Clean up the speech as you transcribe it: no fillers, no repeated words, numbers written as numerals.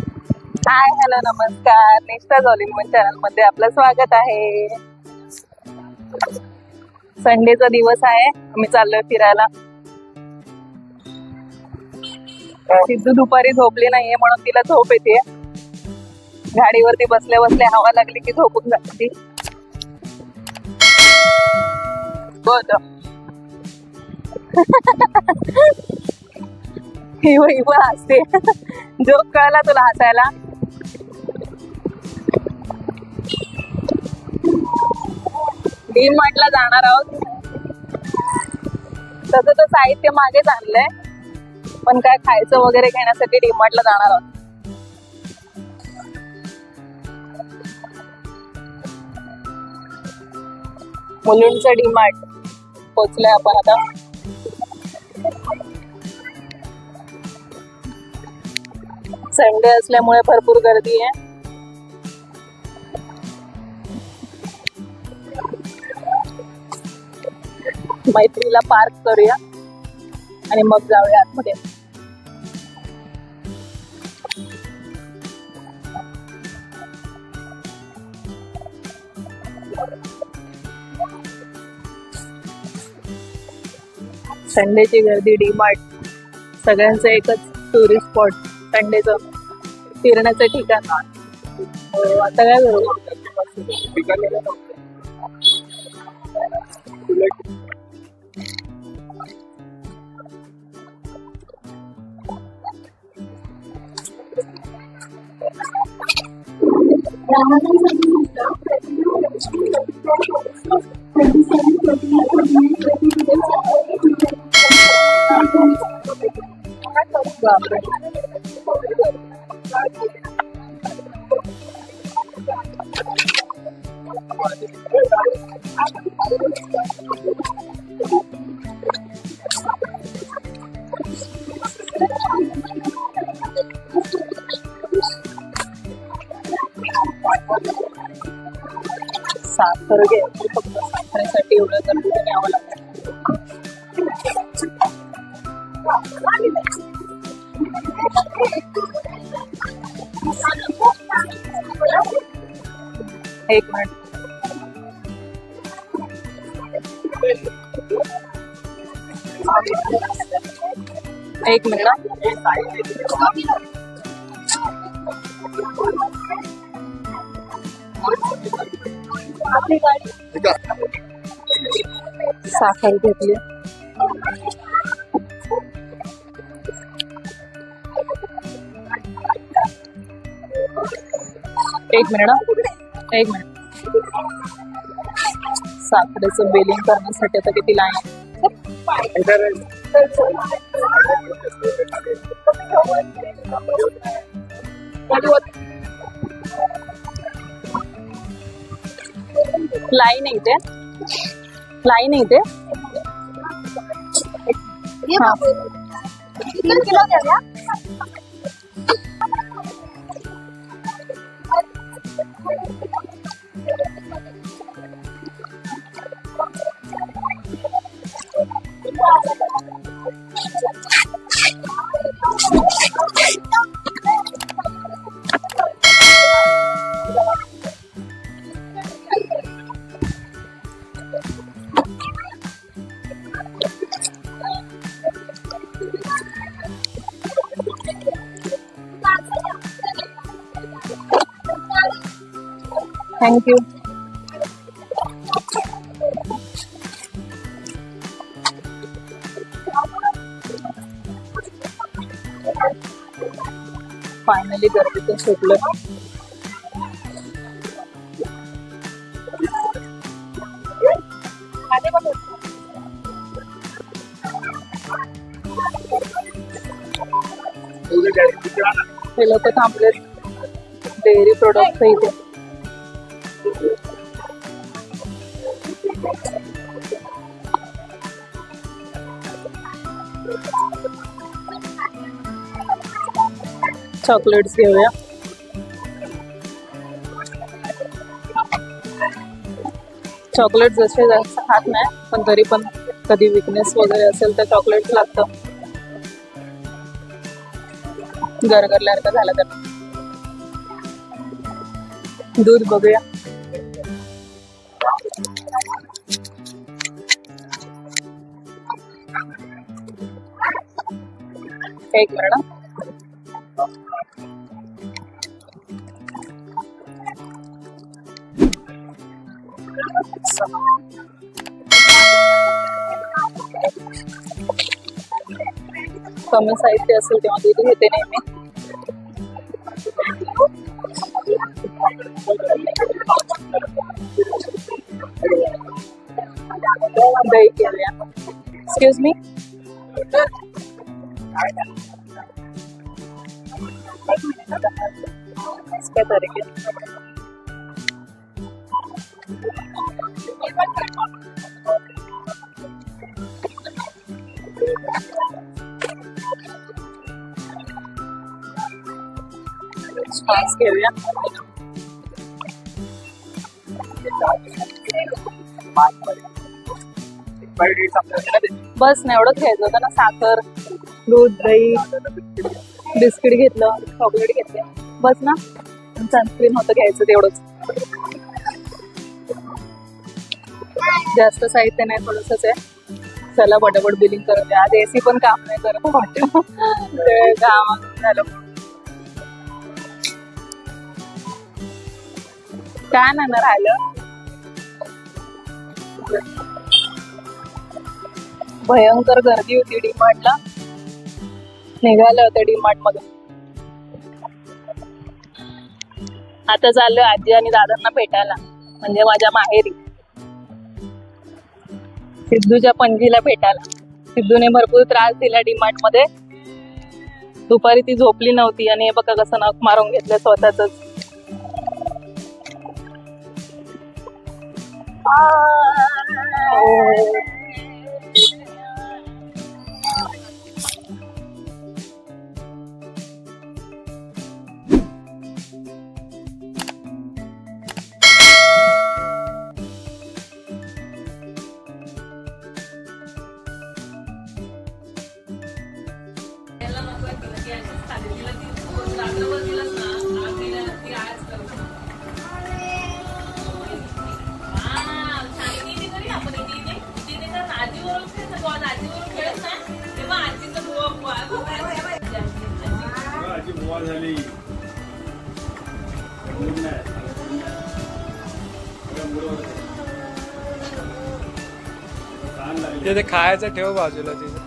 Hi hello नमस्कार, निष्ठा all in one channel मध्ये आपलं स्वागत आहे. संडेचा दिवस आहे, आम्ही चाललोय फिरायला. सिद्धू दुपारी झोपली नाहीये म्हणून तिला झोप येते. गाडीवरती बसल्या बसल्या हवा लागली की झोपून जाते. बघ ही पण हसते. जोक कळला तुला हसायला? डी मार्टला जाणार आहोत. तसं तर साहित्य मागेच आणलंय, पण काय खायचं वगैरे घेण्यासाठी डी मार्टला जाणार आहोत. मुलुंडचं डी मार्ट पोचलोय आपण आता. संडे असल्यामुळे भरपूर गर्दी आहे. मैत्रीला पार्क करूया आणि मग जाऊया आतमध्ये. संडेची गर्दी, डी मार्ट सगळ्यांचं एकच टुरिस्ट स्पॉट, संडेचं फिरण्याचं ठिकाण. आता काय करू? साखर घ्यायची, फक्त साखरेसाठी एवढं गर्दी न्यावं लागतं. एक मिनिट. एक मिनिट. साखर घेतली. एक मिनिट. साखरेचं बिलिंग करण्यासाठी आता किती लाईन? लाईन आहे ते, लाईन आहे ते. Thank you. फायनली गर्दीतून सुटलं. हे लोक थांबले डेअरी प्रोडक्ट इथे. चॉकलेट्स घेऊया. चॉकलेट जसे जास्त खात नाही, पण तरी पण कधी विकनेस वगैरे असेल तर चॉकलेट्स लागतं. गरगरल्यासारखं झालं तर. दूध बघूया. एक मिनिट. कमी साहित्य असेल तेव्हा दूध घेते नेहमी. दही घेऊया. Excuse me. काय तारीख आहे? श्वास घेऊया. बस ना, एवढंच घ्यायचं होतं ना. साखर, दूध, दही, बिस्किट घेतलं, चॉकलेट घेतले, बस ना. सनस्क्रीन होतं घ्यायचं तेवढंच. जास्त साहित्य नाही, थोडंसंच आहे. चला पटापट बिलिंग करत. आज एसी पण काम नाही करत वाटतं. ते काम झालं. काय नाही ना राहिलं. भयंकर गर्दी होती डीमार्टला. निघालं होतं डीमार्ट मधून. आता चाललोय आजी आणि दादांना भेटायला, म्हणजे माझ्या माहेरी सिद्धूच्या पणजीला भेटायला. सिद्धूने भरपूर त्रास दिला डीमार्ट मध्ये. दुपारी ती झोपली नव्हती आणि हे बघा कसं नख मारून घेतलं स्वतःच. ते खायचं ठेव बाजूला तिथे.